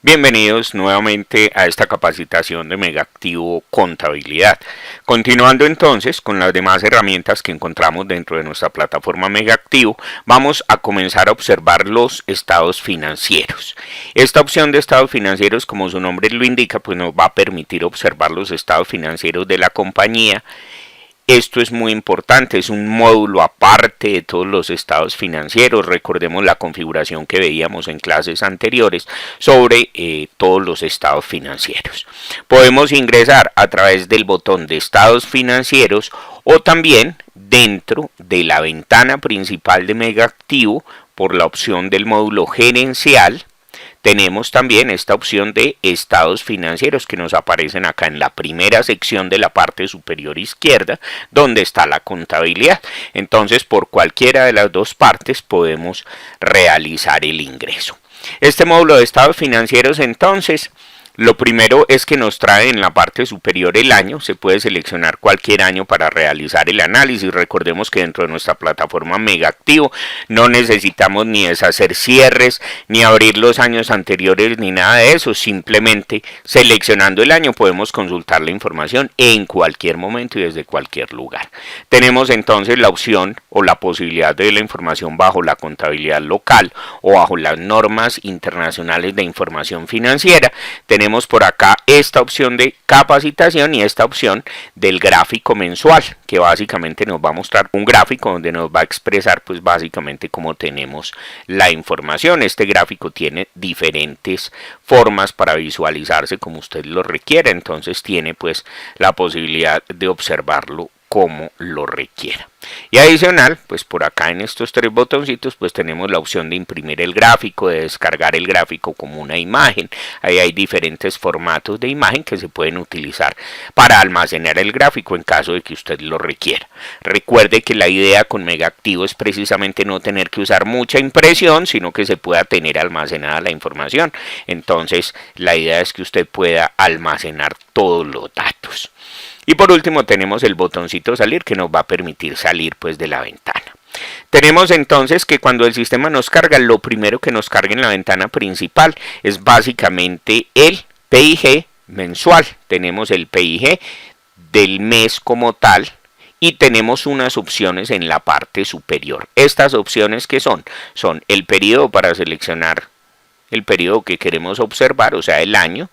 Bienvenidos nuevamente a esta capacitación de Megaactivo Contabilidad. Continuando entonces con las demás herramientas que encontramos dentro de nuestra plataforma Megaactivo, vamos a comenzar a observar los estados financieros. Esta opción de estados financieros, como su nombre lo indica, pues nos va a permitir observar los estados financieros de la compañía. Esto es muy importante, es un módulo aparte de todos los estados financieros. Recordemos la configuración que veíamos en clases anteriores sobre todos los estados financieros. Podemos ingresar a través del botón de estados financieros o también dentro de la ventana principal de Megaactivo por la opción del módulo gerencial. Tenemos también esta opción de estados financieros que nos aparecen acá en la primera sección de la parte superior izquierda, donde está la contabilidad. Entonces, por cualquiera de las dos partes podemos realizar el ingreso. Este módulo de estados financieros, entonces, lo primero es que nos trae en la parte superior el año. Se puede seleccionar cualquier año para realizar el análisis. Recordemos que dentro de nuestra plataforma Megaactivo no necesitamos ni deshacer cierres, ni abrir los años anteriores, ni nada de eso. Simplemente seleccionando el año podemos consultar la información en cualquier momento y desde cualquier lugar. Tenemos entonces la opción o la posibilidad de ver la información bajo la contabilidad local o bajo las normas internacionales de información financiera. Tenemos por acá esta opción de capacitación y esta opción del gráfico mensual, que básicamente nos va a mostrar un gráfico donde nos va a expresar pues básicamente cómo tenemos la información. Este gráfico tiene diferentes formas para visualizarse como usted lo requiera, entonces tiene pues la posibilidad de observarlo como lo requiera. Y adicional, pues por acá en estos tres botoncitos pues tenemos la opción de imprimir el gráfico, de descargar el gráfico como una imagen. Ahí hay diferentes formatos de imagen que se pueden utilizar para almacenar el gráfico en caso de que usted lo requiera. Recuerde que la idea con Megaactivo es precisamente no tener que usar mucha impresión, sino que se pueda tener almacenada la información. Entonces la idea es que usted pueda almacenar todos los datos. Y por último tenemos el botoncito salir que nos va a permitir salir pues de la ventana. Tenemos entonces que cuando el sistema nos carga, lo primero que nos carga en la ventana principal es básicamente el PIG mensual. Tenemos el PIG del mes como tal y tenemos unas opciones en la parte superior. Estas opciones que son el periodo para seleccionar el periodo que queremos observar, o sea el año.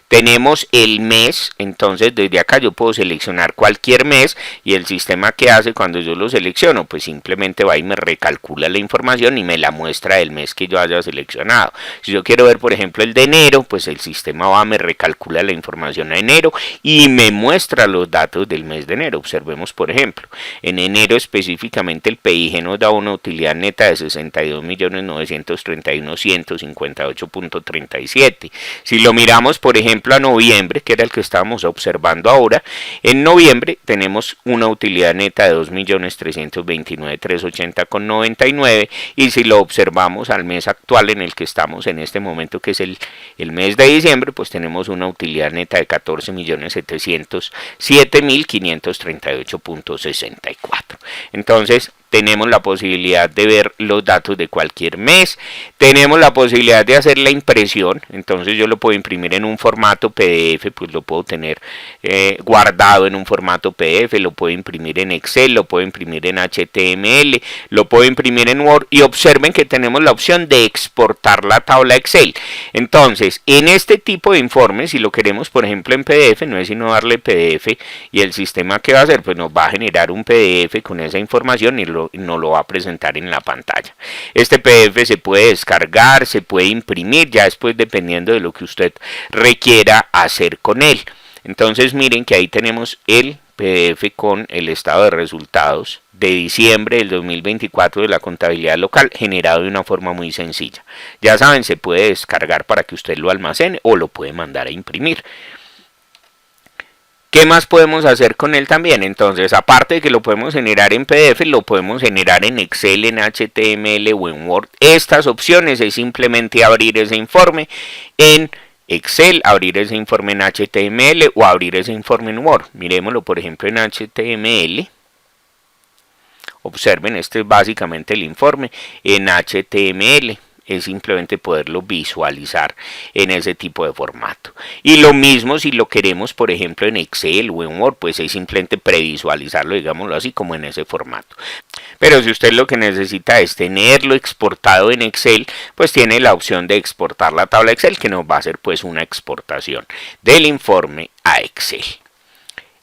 Tenemos el mes, entonces desde acá yo puedo seleccionar cualquier mes y el sistema que hace cuando yo lo selecciono, pues simplemente va y me recalcula la información y me la muestra del mes que yo haya seleccionado. Si yo quiero ver por ejemplo el de enero, pues el sistema va, me recalcula la información a enero y me muestra los datos del mes de enero. Observemos por ejemplo, en enero específicamente el PIG nos da una utilidad neta de 62.931.158.37. Si lo miramos por ejemplo a noviembre, que era el que estábamos observando ahora, en noviembre tenemos una utilidad neta de 2.329.380.99 y si lo observamos al mes actual en el que estamos en este momento, que es el mes de diciembre, pues tenemos una utilidad neta de 14.707.538.64. Entonces tenemos la posibilidad de ver los datos de cualquier mes, tenemos la posibilidad de hacer la impresión, entonces yo lo puedo imprimir en un formato PDF, pues lo puedo tener guardado en un formato PDF, lo puedo imprimir en Excel, lo puedo imprimir en HTML, lo puedo imprimir en Word y observen que tenemos la opción de exportar la tabla Excel. Entonces, en este tipo de informes, si lo queremos por ejemplo en PDF, no es sino darle PDF y el sistema que va a hacer, pues nos va a generar un PDF con esa información y nos lo va a presentar en la pantalla. Este PDF se puede descargar, se puede imprimir, ya después dependiendo de lo que usted requiera hacer con él. Entonces miren que ahí tenemos el PDF con el estado de resultados de diciembre del 2024 de la contabilidad local, generado de una forma muy sencilla. Ya saben, se puede descargar para que usted lo almacene o lo puede mandar a imprimir. ¿Qué más podemos hacer con él también? Entonces, aparte de que lo podemos generar en PDF, lo podemos generar en Excel, en HTML o en Word. Estas opciones es simplemente abrir ese informe en Excel, abrir ese informe en HTML o abrir ese informe en Word. Miremoslo por ejemplo en HTML. Observen, este es básicamente el informe en HTML. es simplemente poderlo visualizar en ese tipo de formato. Y lo mismo si lo queremos, por ejemplo, en Excel o en Word, pues es simplemente previsualizarlo, digámoslo así, como en ese formato. Pero si usted lo que necesita es tenerlo exportado en Excel, pues tiene la opción de exportar la tabla Excel, que nos va a hacer pues una exportación del informe a Excel.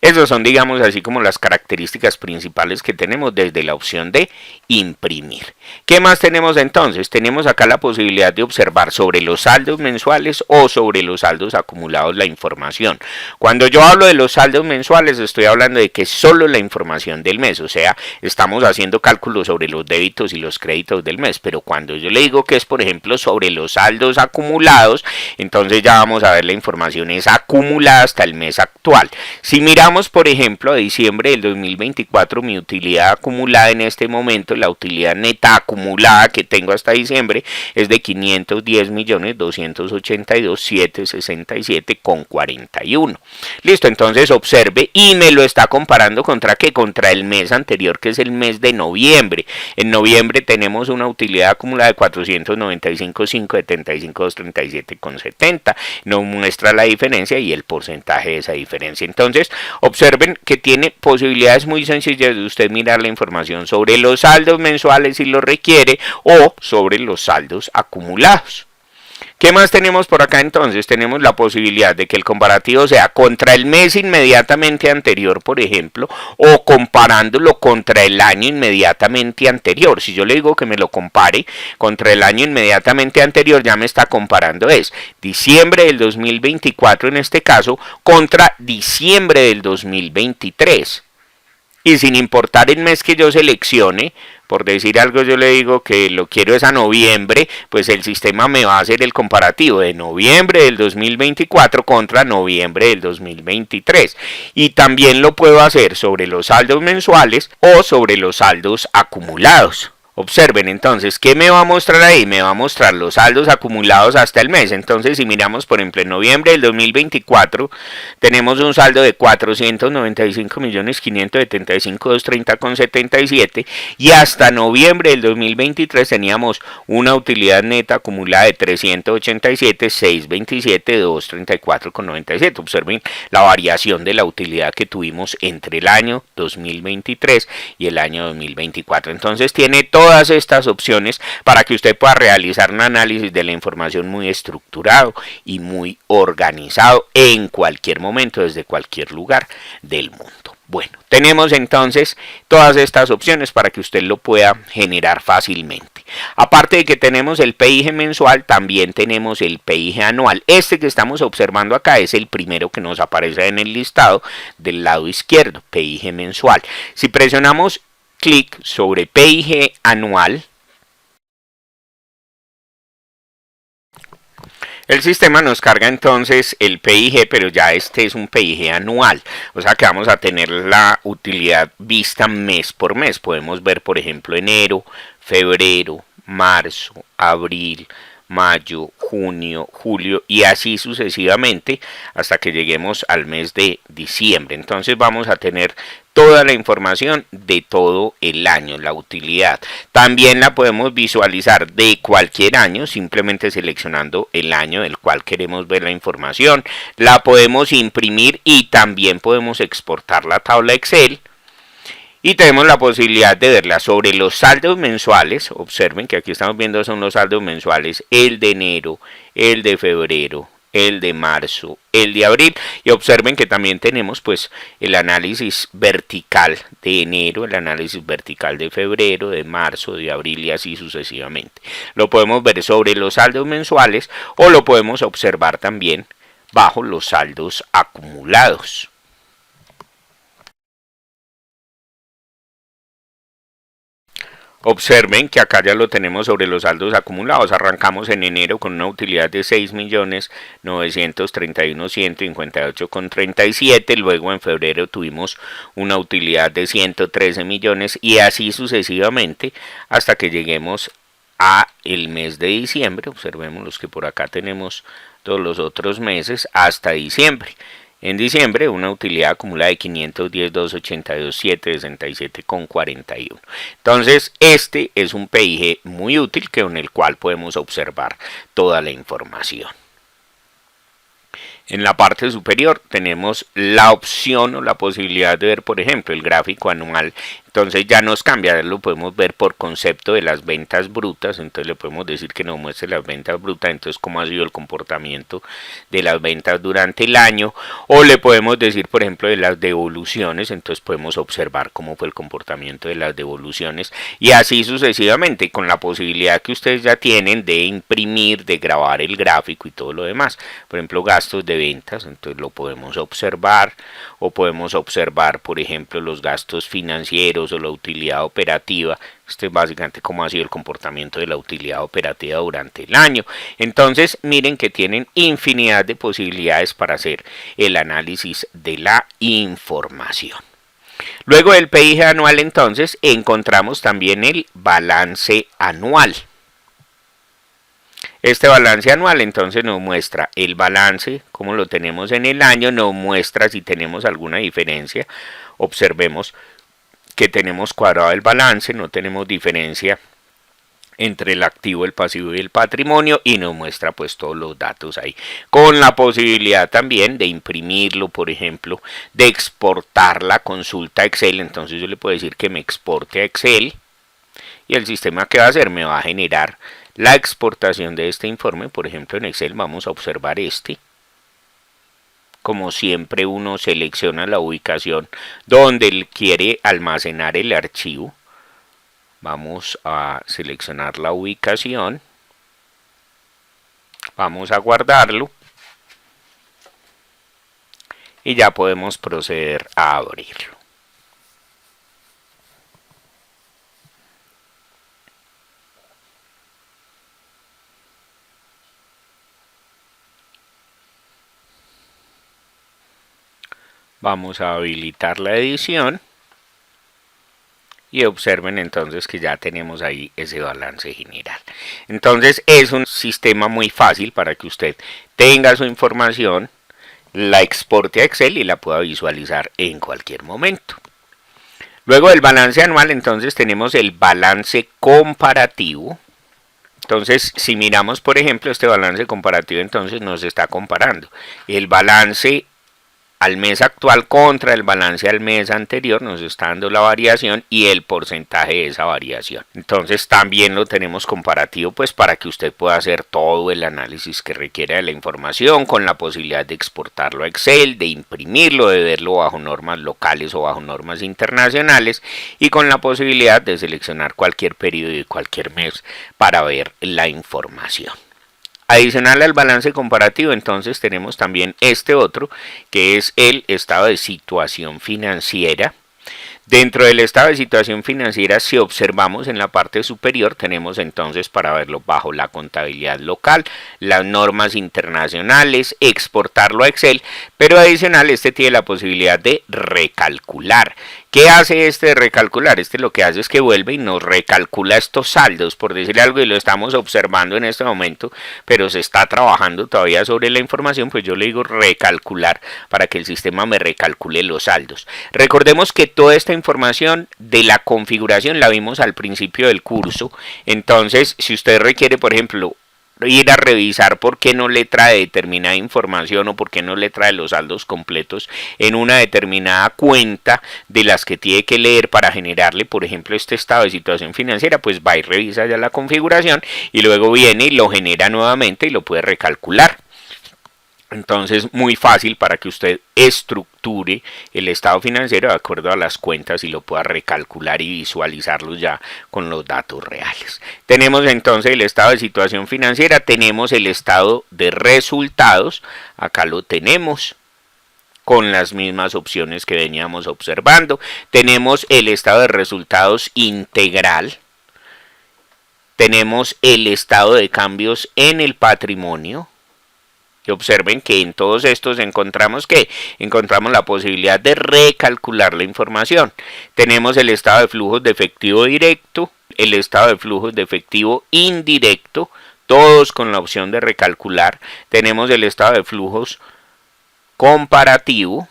Esas son, digamos, así como las características principales que tenemos desde la opción de imprimir. ¿Qué más tenemos entonces? Tenemos acá la posibilidad de observar sobre los saldos mensuales o sobre los saldos acumulados la información. Cuando yo hablo de los saldos mensuales, estoy hablando de que solo la información del mes, o sea, estamos haciendo cálculos sobre los débitos y los créditos del mes, pero cuando yo le digo que es, por ejemplo, sobre los saldos acumulados, entonces ya vamos a ver la información es acumulada hasta el mes actual. Si miramos, por ejemplo, a diciembre del 2024, mi utilidad acumulada en este momento, la utilidad neta acumulada que tengo hasta diciembre, es de 510.282.767,41. Listo, entonces observe y me lo está comparando contra ¿qué? Contra el mes anterior, que es el mes de noviembre. En noviembre tenemos una utilidad acumulada de 495.575.237,70. Nos muestra la diferencia y el porcentaje de esa diferencia. Entonces, observen que tiene posibilidades muy sencillas de usted mirar la información sobre los saldos mensuales si lo requiere o sobre los saldos acumulados. ¿Qué más tenemos por acá entonces? Tenemos la posibilidad de que el comparativo sea contra el mes inmediatamente anterior, por ejemplo, o comparándolo contra el año inmediatamente anterior. Si yo le digo que me lo compare contra el año inmediatamente anterior, ya me está comparando es diciembre del 2024 en este caso contra diciembre del 2023. Y sin importar el mes que yo seleccione, por decir algo, yo le digo que lo quiero es a noviembre, pues el sistema me va a hacer el comparativo de noviembre del 2024 contra noviembre del 2023. Y también lo puedo hacer sobre los saldos mensuales o sobre los saldos acumulados. Observen entonces, ¿qué me va a mostrar ahí? Me va a mostrar los saldos acumulados hasta el mes. Entonces, si miramos, por ejemplo, en noviembre del 2024, tenemos un saldo de 495.575.230,77 y hasta noviembre del 2023 teníamos una utilidad neta acumulada de 387.627.234,97. Observen la variación de la utilidad que tuvimos entre el año 2023 y el año 2024. Entonces, tiene todas estas opciones para que usted pueda realizar un análisis de la información muy estructurado y muy organizado en cualquier momento, desde cualquier lugar del mundo. Bueno, tenemos entonces todas estas opciones para que usted lo pueda generar fácilmente. Aparte de que tenemos el PIG mensual, también tenemos el PIG anual. Este que estamos observando acá es el primero que nos aparece en el listado del lado izquierdo, PIG mensual. Si presionamos clic sobre PIG anual, el sistema nos carga entonces el PIG, pero ya este es un PIG anual, o sea que vamos a tener la utilidad vista mes por mes. Podemos ver, por ejemplo, enero, febrero, marzo, abril, mayo, junio, julio y así sucesivamente hasta que lleguemos al mes de diciembre. Entonces vamos a tener toda la información de todo el año, la utilidad. También la podemos visualizar de cualquier año, simplemente seleccionando el año del cual queremos ver la información. La podemos imprimir y también podemos exportar la tabla Excel. Y tenemos la posibilidad de verla sobre los saldos mensuales. Observen que aquí estamos viendo son los saldos mensuales, el de enero, el de febrero, el de marzo, el de abril, y observen que también tenemos pues el análisis vertical de enero, el análisis vertical de febrero, de marzo, de abril y así sucesivamente. Lo podemos ver sobre los saldos mensuales o lo podemos observar también bajo los saldos acumulados. Observen que acá ya lo tenemos sobre los saldos acumulados. Arrancamos en enero con una utilidad de 6.931.158,37. Luego en febrero tuvimos una utilidad de 113 millones y así sucesivamente hasta que lleguemos a el mes de diciembre. Observemos los que por acá tenemos todos los otros meses hasta diciembre. En diciembre, una utilidad acumulada de 510.282.767,41. Entonces, este es un PIG muy útil con el cual podemos observar toda la información. En la parte superior tenemos la opción o la posibilidad de ver, por ejemplo, el gráfico anual. Entonces ya nos cambia, lo podemos ver por concepto de las ventas brutas. Entonces le podemos decir que nos muestre las ventas brutas, entonces cómo ha sido el comportamiento de las ventas durante el año. O le podemos decir, por ejemplo, de las devoluciones. Entonces podemos observar cómo fue el comportamiento de las devoluciones. Y así sucesivamente, con la posibilidad que ustedes ya tienen de imprimir, de grabar el gráfico y todo lo demás. Por ejemplo, gastos de ventas, entonces lo podemos observar. O podemos observar, por ejemplo, los gastos financieros o la utilidad operativa. Este es básicamente cómo ha sido el comportamiento de la utilidad operativa durante el año. Entonces miren que tienen infinidad de posibilidades para hacer el análisis de la información. Luego del PIG anual, entonces encontramos también el balance anual. Este balance anual entonces nos muestra el balance como lo tenemos en el año, nos muestra si tenemos alguna diferencia. Observemos que tenemos cuadrado el balance, no tenemos diferencia entre el activo, el pasivo y el patrimonio, y nos muestra pues todos los datos ahí, con la posibilidad también de imprimirlo, por ejemplo, de exportar la consulta a Excel. Entonces yo le puedo decir que me exporte a Excel y el sistema que va a hacer me va a generar la exportación de este informe. Por ejemplo, en Excel vamos a observar este. Como siempre, uno selecciona la ubicación donde él quiere almacenar el archivo. Vamos a seleccionar la ubicación. Vamos a guardarlo. Y ya podemos proceder a abrirlo. Vamos a habilitar la edición y observen entonces que ya tenemos ahí ese balance general. Entonces es un sistema muy fácil para que usted tenga su información, la exporte a Excel y la pueda visualizar en cualquier momento. Luego del balance anual, entonces tenemos el balance comparativo. Entonces, si miramos, por ejemplo, este balance comparativo, entonces nos está comparando el balance al mes actual contra el balance al mes anterior, nos está dando la variación y el porcentaje de esa variación. Entonces también lo tenemos comparativo pues para que usted pueda hacer todo el análisis que requiere de la información, con la posibilidad de exportarlo a Excel, de imprimirlo, de verlo bajo normas locales o bajo normas internacionales, y con la posibilidad de seleccionar cualquier periodo y cualquier mes para ver la información. Adicional al balance comparativo, entonces tenemos también este otro, que es el estado de situación financiera. Dentro del estado de situación financiera, si observamos en la parte superior, tenemos entonces para verlo bajo la contabilidad local, las normas internacionales, exportarlo a Excel, pero adicional este tiene la posibilidad de recalcular. ¿Qué hace este de recalcular? Este lo que hace es que vuelve y nos recalcula estos saldos, por decirle algo, y lo estamos observando en este momento, pero se está trabajando todavía sobre la información, pues yo le digo recalcular para que el sistema me recalcule los saldos. Recordemos que toda esta información de la configuración la vimos al principio del curso. Entonces, si usted requiere, por ejemplo, ir a revisar por qué no le trae determinada información o por qué no le trae los saldos completos en una determinada cuenta de las que tiene que leer para generarle, por ejemplo, este estado de situación financiera, pues va y revisa ya la configuración y luego viene y lo genera nuevamente y lo puede recalcular. Entonces, muy fácil para que usted estructure el estado financiero de acuerdo a las cuentas y lo pueda recalcular y visualizarlos ya con los datos reales. Tenemos entonces el estado de situación financiera, tenemos el estado de resultados, acá lo tenemos con las mismas opciones que veníamos observando. Tenemos el estado de resultados integral, tenemos el estado de cambios en el patrimonio. Y observen que en todos estos encontramos la posibilidad de recalcular la información. Tenemos el estado de flujos de efectivo directo, el estado de flujos de efectivo indirecto, todos con la opción de recalcular. Tenemos el estado de flujos comparativo.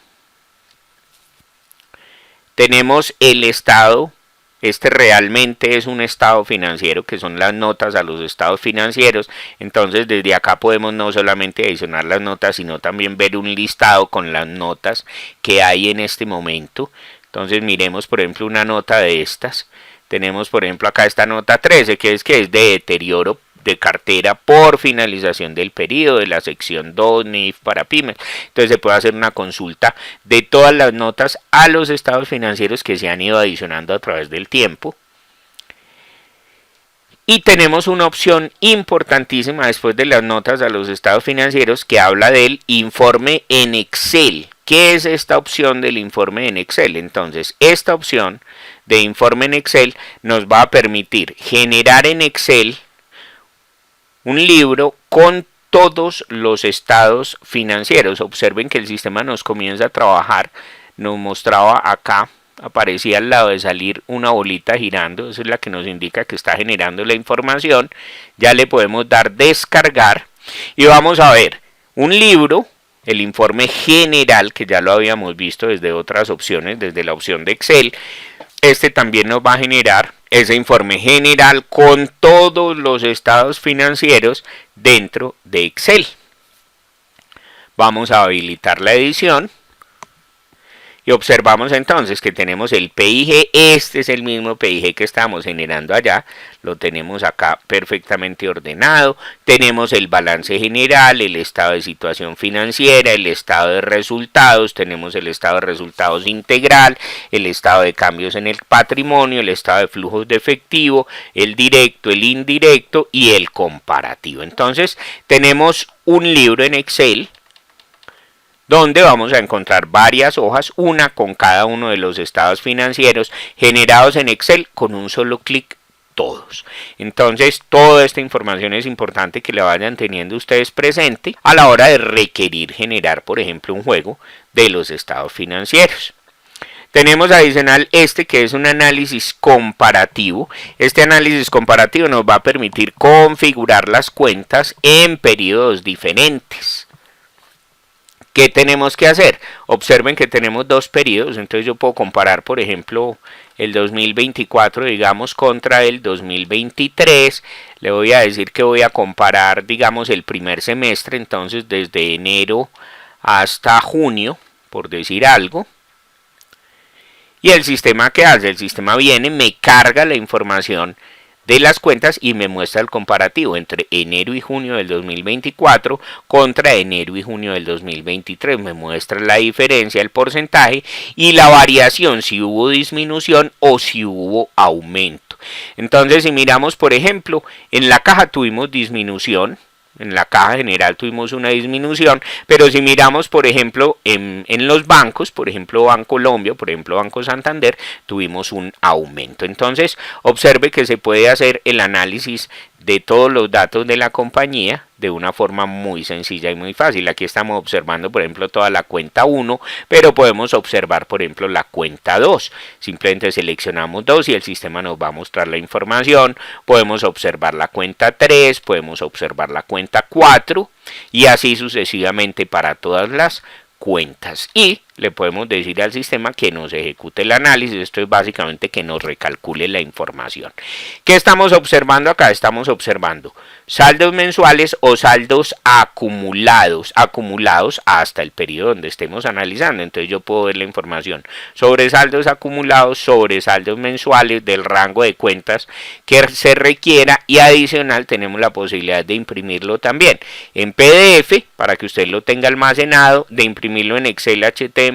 Tenemos el estado, este realmente es un estado financiero, que son las notas a los estados financieros. Entonces desde acá podemos no solamente adicionar las notas, sino también ver un listado con las notas que hay en este momento. Entonces miremos por ejemplo una nota de estas. Tenemos por ejemplo acá esta nota 13, que es de deterioro de cartera por finalización del periodo, de la sección 2 NIF para pymes. Entonces se puede hacer una consulta de todas las notas a los estados financieros que se han ido adicionando a través del tiempo. Y tenemos una opción importantísima después de las notas a los estados financieros, que habla del informe en Excel. ¿Qué es esta opción del informe en Excel? Entonces, esta opción de informe en Excel nos va a permitir generar en Excel un libro con todos los estados financieros. Observen que el sistema nos comienza a trabajar. Nos mostraba acá, aparecía al lado de salir una bolita girando. Esa es la que nos indica que está generando la información. Ya le podemos dar descargar y vamos a ver un libro, el informe general, que ya lo habíamos visto desde otras opciones, desde la opción de Excel. Este también nos va a generar ese informe general con todos los estados financieros dentro de Excel. Vamos a habilitar la edición y observamos entonces que tenemos el PIG. Este es el mismo PIG que estamos generando allá, lo tenemos acá perfectamente ordenado. Tenemos el balance general, el estado de situación financiera, el estado de resultados, tenemos el estado de resultados integral, el estado de cambios en el patrimonio, el estado de flujos de efectivo, el directo, el indirecto y el comparativo. Entonces tenemos un libro en Excel donde vamos a encontrar varias hojas, una con cada uno de los estados financieros generados en Excel con un solo clic todos. Entonces toda esta información es importante que la vayan teniendo ustedes presente a la hora de requerir generar, por ejemplo, un juego de los estados financieros. Tenemos adicional que es un análisis comparativo. Este análisis comparativo nos va a permitir configurar las cuentas en periodos diferentes. ¿Qué tenemos que hacer? Observen que tenemos dos periodos, entonces yo puedo comparar, por ejemplo, el 2024, digamos, contra el 2023. Le voy a decir que voy a comparar, digamos, el primer semestre, entonces desde enero hasta junio, por decir algo. Y el sistema, ¿qué hace? El sistema viene, me carga la información de las cuentas y me muestra el comparativo entre enero y junio del 2024 contra enero y junio del 2023. Me muestra la diferencia, el porcentaje y la variación, si hubo disminución o si hubo aumento. Entonces, si miramos, por ejemplo, en la caja tuvimos disminución. En la caja general tuvimos una disminución, pero si miramos, por ejemplo, en los bancos, por ejemplo, Bancolombia, por ejemplo, Banco Santander, tuvimos un aumento. Entonces, observe que se puede hacer el análisis de todos los datos de la compañía de una forma muy sencilla y muy fácil. Aquí estamos observando, por ejemplo, toda la cuenta 1, pero podemos observar, por ejemplo, la cuenta 2. Simplemente seleccionamos 2 y el sistema nos va a mostrar la información. Podemos observar la cuenta 3, podemos observar la cuenta 4 y así sucesivamente para todas las cuentas. Y le podemos decir al sistema que nos ejecute el análisis. Esto es básicamente que nos recalcule la información. ¿Qué estamos observando acá? Estamos observando saldos mensuales o saldos acumulados hasta el periodo donde estemos analizando. Entonces yo puedo ver la información sobre saldos acumulados, sobre saldos mensuales, del rango de cuentas que se requiera, y adicional tenemos la posibilidad de imprimirlo también en PDF para que usted lo tenga almacenado, de imprimirlo en Excel, HTML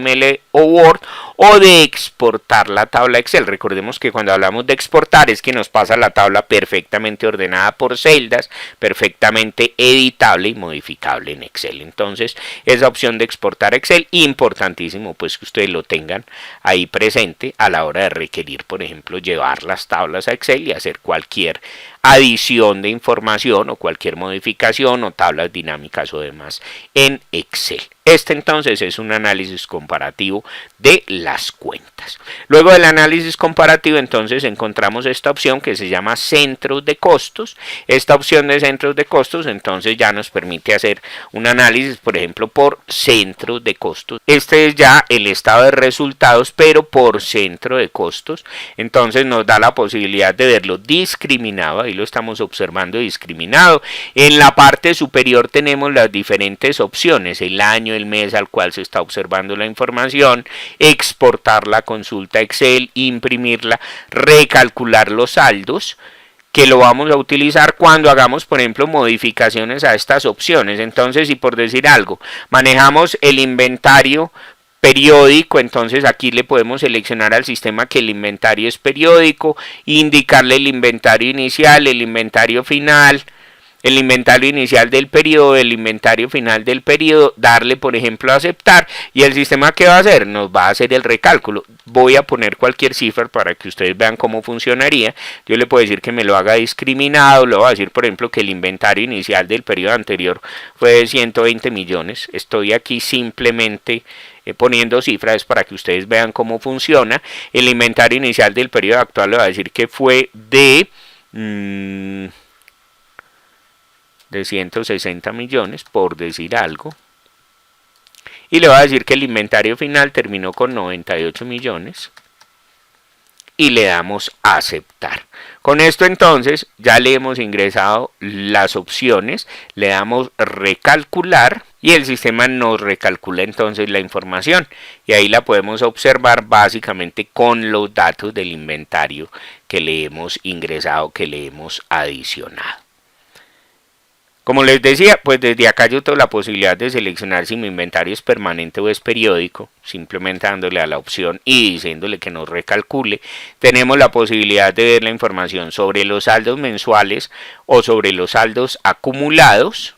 o Word, o de exportar la tabla Excel. Recordemos que cuando hablamos de exportar es que nos pasa la tabla perfectamente ordenada por celdas, perfectamente editable y modificable en Excel. Entonces esa opción de exportar Excel, importantísimo pues que ustedes lo tengan ahí presente a la hora de requerir, por ejemplo, llevar las tablas a Excel y hacer cualquier adición de información o cualquier modificación o tablas dinámicas o demás en Excel. Este entonces es un análisis comparativo de la las cuentas. Luego del análisis comparativo, entonces encontramos esta opción que se llama centros de costos. Esta opción de centros de costos entonces ya nos permite hacer un análisis, por ejemplo, por centros de costos. Este es ya el estado de resultados, pero por centro de costos. Entonces nos da la posibilidad de verlo discriminado. Ahí lo estamos observando discriminado. En la parte superior tenemos las diferentes opciones: el año, el mes al cual se está observando la información, exportar la consulta Excel, imprimirla, recalcular los saldos, que lo vamos a utilizar cuando hagamos, por ejemplo, modificaciones a estas opciones. Entonces, si por decir algo, manejamos el inventario periódico, entonces aquí le podemos seleccionar al sistema que el inventario es periódico, indicarle el inventario inicial, el inventario final, el inventario inicial del periodo, el inventario final del periodo, darle por ejemplo a aceptar, y el sistema ¿qué va a hacer? Nos va a hacer el recálculo. Voy a poner cualquier cifra para que ustedes vean cómo funcionaría. Yo le puedo decir que me lo haga discriminado, le voy a decir por ejemplo que el inventario inicial del periodo anterior fue de 120 millones. Estoy aquí simplemente poniendo cifras para que ustedes vean cómo funciona. El inventario inicial del periodo actual le va a decir que fue de 160 millones, por decir algo, y le va a decir que el inventario final terminó con 98 millones y le damos a aceptar. Con esto entonces ya le hemos ingresado las opciones, le damos recalcular y el sistema nos recalcula entonces la información, y ahí la podemos observar básicamente con los datos del inventario que le hemos ingresado, que le hemos adicionado. Como les decía, pues desde acá yo tengo la posibilidad de seleccionar si mi inventario es permanente o es periódico, simplemente dándole a la opción y diciéndole que nos recalcule. Tenemos la posibilidad de ver la información sobre los saldos mensuales o sobre los saldos acumulados.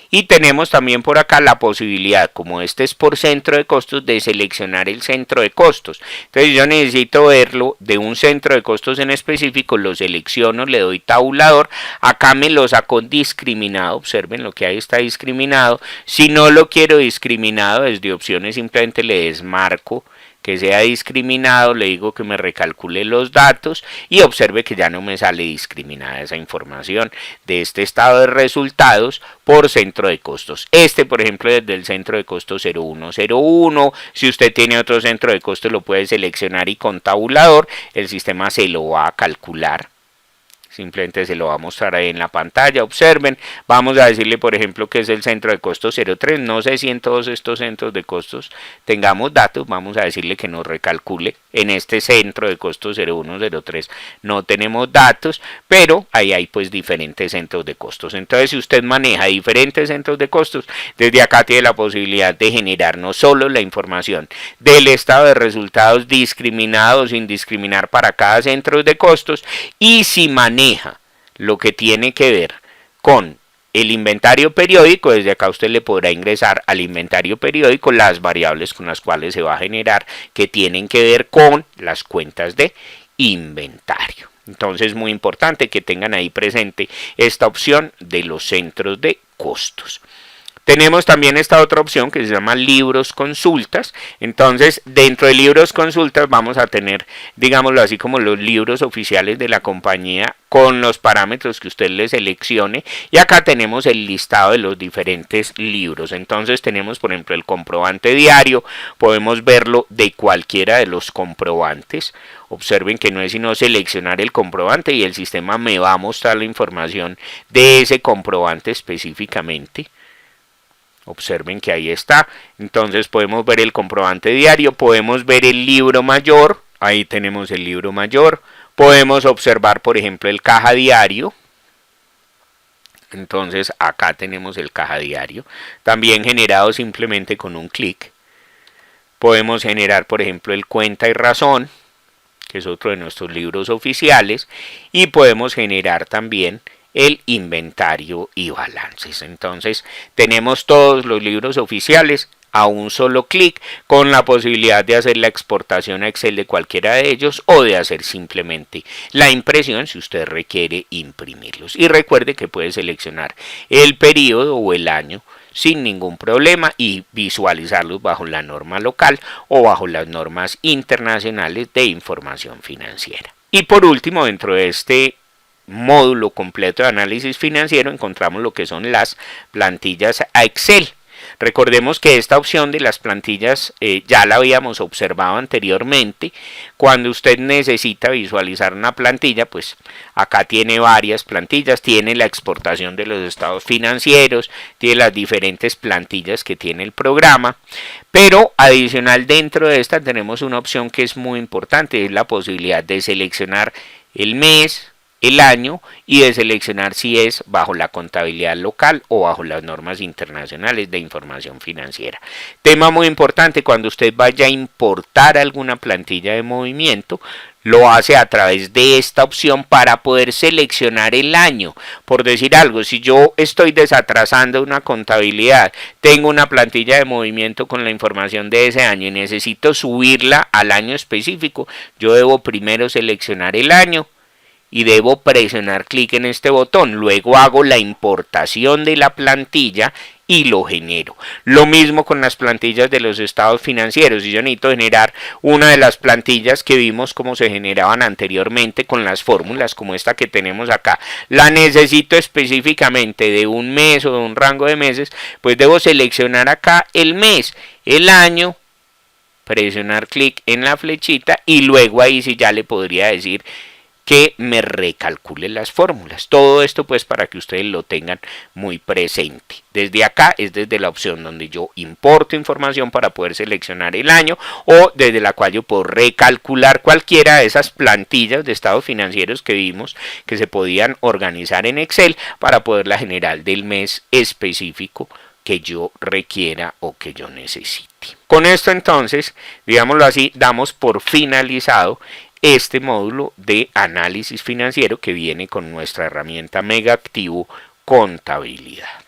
Y tenemos también por acá la posibilidad, como este es por centro de costos, de seleccionar el centro de costos. Entonces yo necesito verlo de un centro de costos en específico, lo selecciono, le doy tabulador, acá me lo saco discriminado, observen lo que ahí está discriminado. Si no lo quiero discriminado, desde opciones simplemente le desmarco que sea discriminado, le digo que me recalcule los datos y observe que ya no me sale discriminada esa información de este estado de resultados por centro de costos. Este, por ejemplo, desde el centro de costos 0101, si usted tiene otro centro de costos lo puede seleccionar y con tabulador el sistema se lo va a calcular. Simplemente se lo va a mostrar ahí en la pantalla, observen, vamos a decirle por ejemplo que es el centro de costos 03, no sé si en todos estos centros de costos tengamos datos, vamos a decirle que nos recalcule. En este centro de costos 0103 no tenemos datos, pero ahí hay pues diferentes centros de costos. Entonces si usted maneja diferentes centros de costos, desde acá tiene la posibilidad de generar no solo la información del estado de resultados discriminados, sin discriminar para cada centro de costos, y si maneja lo que tiene que ver con el inventario periódico, desde acá usted le podrá ingresar al inventario periódico las variables con las cuales se va a generar que tienen que ver con las cuentas de inventario. Entonces es muy importante que tengan ahí presente esta opción de los centros de costos. Tenemos también esta otra opción que se llama libros consultas. Entonces, dentro de libros consultas vamos a tener, digámoslo así, como los libros oficiales de la compañía con los parámetros que usted le seleccione. Y acá tenemos el listado de los diferentes libros. Entonces, tenemos, por ejemplo, el comprobante diario. Podemos verlo de cualquiera de los comprobantes. Observen que no es sino seleccionar el comprobante y el sistema me va a mostrar la información de ese comprobante específicamente. Observen que ahí está. Entonces podemos ver el comprobante diario, podemos ver el libro mayor, ahí tenemos el libro mayor, podemos observar por ejemplo el caja diario. Entonces acá tenemos el caja diario, también generado simplemente con un clic. Podemos generar por ejemplo el cuenta y razón, que es otro de nuestros libros oficiales, y podemos generar también el inventario y balances. Entonces tenemos todos los libros oficiales a un solo clic, con la posibilidad de hacer la exportación a Excel de cualquiera de ellos o de hacer simplemente la impresión si usted requiere imprimirlos. Y recuerde que puede seleccionar el periodo o el año sin ningún problema y visualizarlos bajo la norma local o bajo las normas internacionales de información financiera. Y por último, dentro de este módulo completo de análisis financiero encontramos lo que son las plantillas a Excel. Recordemos que esta opción de las plantillas ya la habíamos observado anteriormente. Cuando usted necesita visualizar una plantilla, pues acá tiene varias plantillas, tiene la exportación de los estados financieros, tiene las diferentes plantillas que tiene el programa, pero adicional dentro de esta tenemos una opción que es muy importante, es la posibilidad de seleccionar el mes, el año y de seleccionar si es bajo la contabilidad local o bajo las normas internacionales de información financiera. Tema muy importante, cuando usted vaya a importar alguna plantilla de movimiento, lo hace a través de esta opción para poder seleccionar el año. Por decir algo, si yo estoy desatrasando una contabilidad, tengo una plantilla de movimiento con la información de ese año y necesito subirla al año específico, yo debo primero seleccionar el año y debo presionar clic en este botón, luego hago la importación de la plantilla y lo genero. Lo mismo con las plantillas de los estados financieros. Si yo necesito generar una de las plantillas que vimos cómo se generaban anteriormente con las fórmulas como esta que tenemos acá, la necesito específicamente de un mes o de un rango de meses, pues debo seleccionar acá el mes, el año, presionar clic en la flechita y luego ahí sí ya le podría decir que me recalcule las fórmulas. Todo esto pues para que ustedes lo tengan muy presente. Desde acá es desde la opción donde yo importo información para poder seleccionar el año o desde la cual yo puedo recalcular cualquiera de esas plantillas de estados financieros que vimos que se podían organizar en Excel para poderla generar del mes específico que yo requiera o que yo necesite. Con esto entonces, digámoslo así, damos por finalizado este módulo de análisis financiero que viene con nuestra herramienta Mega Activo Contabilidad.